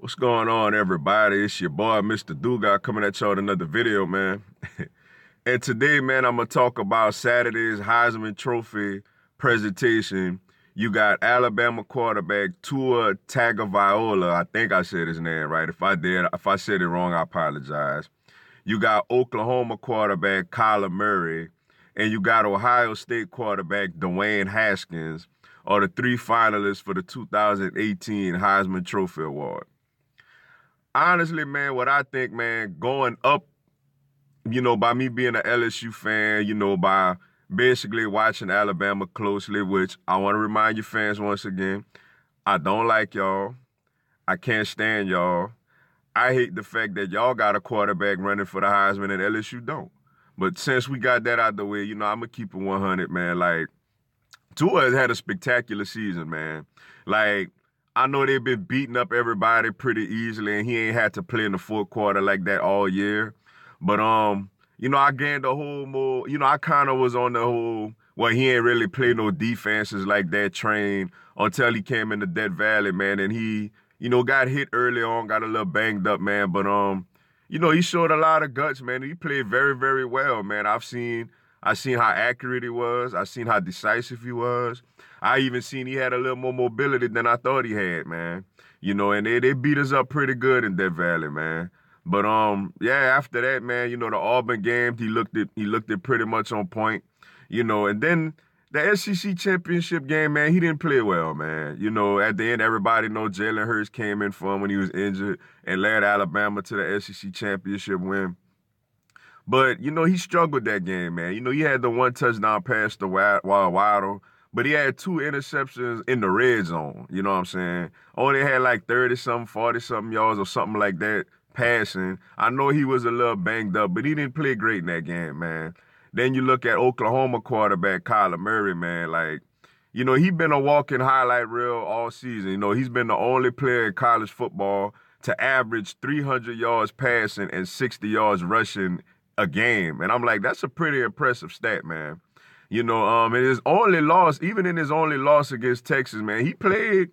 What's going on, everybody? It's your boy, Mr. Duga, coming at y'all with another video, man. And today, man, I'm going to talk about Saturday's Heisman Trophy presentation. You got Alabama quarterback Tua Tagovailoa. I think I said his name right. If I said it wrong, I apologize. You got Oklahoma quarterback Kyler Murray. And you got Ohio State quarterback Dwayne Haskins are the three finalists for the 2018 Heisman Trophy Award. Honestly, man, what I think, man, going up, by me being an LSU fan, by basically watching Alabama closely, which I want to remind you fans once again, I don't like y'all. I can't stand y'all. I hate the fact that y'all got a quarterback running for the Heisman and LSU don't. But since we got that out the way, I'm going to keep it 100, man. Like, Tua has had a spectacular season, man. Like, I know they've been beating up everybody pretty easily, and he ain't had to play in the fourth quarter like that all year. But I gained the whole more, I kind of was on the whole, well, he ain't really played no defenses like that train until he came into Death Valley, man, and he, got hit early on, got a little banged up, man. But he showed a lot of guts, man. He played very, very well, man. I seen how accurate he was. I seen how decisive he was. I even seen he had a little more mobility than I thought he had, man. And they beat us up pretty good in Death Valley, man. But yeah, after that, man, the Auburn game, he looked it pretty much on point. And then the SEC championship game, man, he didn't play well, man. At the end, everybody know Jalen Hurts came in for him when he was injured and led Alabama to the SEC championship win. But, he struggled that game, man. He had the one touchdown pass to Waddle, but he had two interceptions in the red zone. You know what I'm saying? Only had like 30-something, 40-something yards or something like that passing. I know he was a little banged up, but he didn't play great in that game, man. Then you look at Oklahoma quarterback Kyler Murray, man. Like, he been a walking highlight reel all season. He's been the only player in college football to average 300 yards passing and 60 yards rushing a game. And I'm like, that's a pretty impressive stat, man. And his only loss, even in his only loss against Texas, man, he played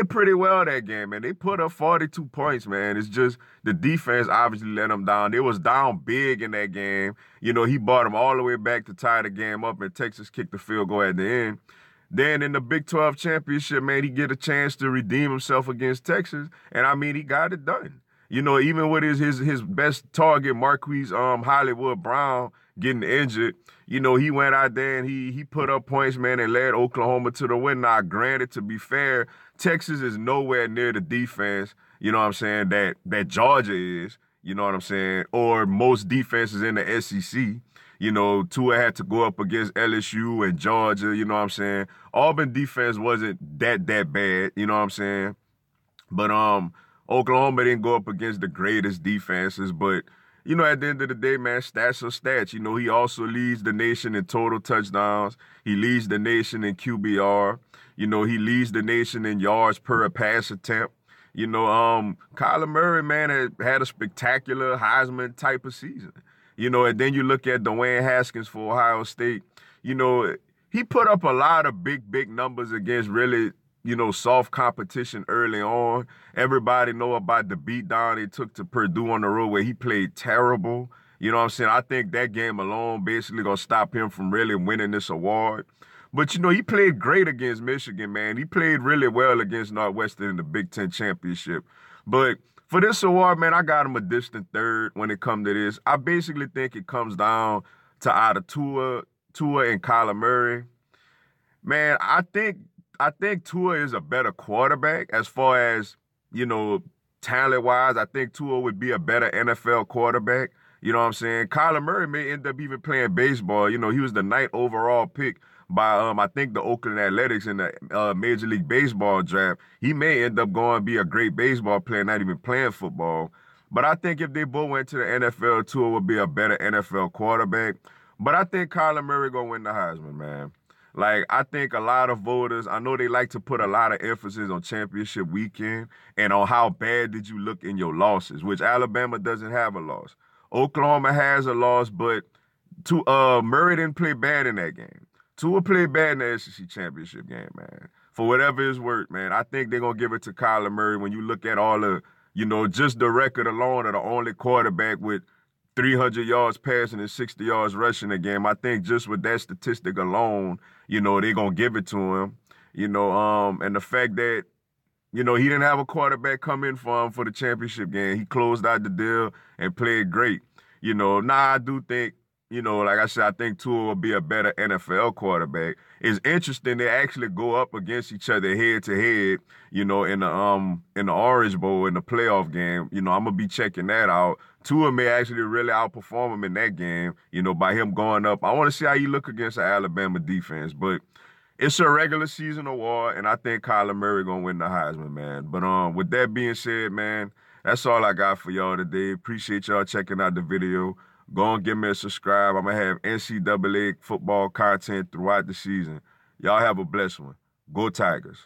pretty well that game, man. They put up 42 points, man. It's just the defense obviously let them down. They was down big in that game. He brought them all the way back to tie the game up, and Texas kicked the field goal at the end. Then in the Big 12 championship, man, he get a chance to redeem himself against Texas, and I mean, he got it done. Even with his best target, Marquise Hollywood Brown, getting injured, he went out there and he put up points, man, and led Oklahoma to the win. Now, granted, to be fair, Texas is nowhere near the defense, that Georgia is, you know what I'm saying, or most defenses in the SEC. Tua had to go up against LSU and Georgia, you know what I'm saying. Auburn defense wasn't that bad, you know what I'm saying. But Oklahoma didn't go up against the greatest defenses, but at the end of the day, man, stats are stats. He also leads the nation in total touchdowns. He leads the nation in QBR. He leads the nation in yards per pass attempt. Kyler Murray, man, had a spectacular Heisman type of season. And then you look at Dwayne Haskins for Ohio State. He put up a lot of big numbers against really, soft competition early on. Everybody know about the beatdown they took to Purdue on the road where he played terrible. You know what I'm saying? I think that game alone basically gonna stop him from really winning this award. But, he played great against Michigan, man. He played really well against Northwestern in the Big Ten championship. But for this award, man, I got him a distant third when it comes to this. I basically think it comes down to either Tua and Kyler Murray. Man, I think Tua is a better quarterback as far as, talent-wise. I think Tua would be a better NFL quarterback. You know what I'm saying? Kyler Murray may end up even playing baseball. He was the ninth overall pick by, I think, the Oakland Athletics in the Major League Baseball draft. He may end up going to be a great baseball player, not even playing football. But I think if they both went to the NFL, Tua would be a better NFL quarterback. But I think Kyler Murray going to win the Heisman, man. Like, I think a lot of voters, I know they like to put a lot of emphasis on championship weekend and on how bad did you look in your losses, which Alabama doesn't have a loss. Oklahoma has a loss, but Murray didn't play bad in that game. Tua played bad in the SEC championship game, man. for whatever it's worth, man, I think they're going to give it to Kyler Murray. When you look at all the, just the record alone of the only quarterback with 300 yards passing and 60 yards rushing a game, I think just with that statistic alone, they're going to give it to him. And the fact that, he didn't have a quarterback come in for him for the championship game. He closed out the deal and played great. Now I do think, like I said, I think Tua will be a better NFL quarterback. It's interesting they actually go up against each other head to head, in the Orange Bowl in the playoff game. I'm gonna be checking that out. Tua may actually really outperform him in that game, by him going up. I want to see how he look against the Alabama defense, but it's a regular season award, and I think Kyler Murray gonna win the Heisman, man. But with that being said, man, that's all I got for y'all today. Appreciate y'all checking out the video. Go and give me a subscribe. I'm going to have NCAA football content throughout the season. Y'all have a blessed one. Go Tigers.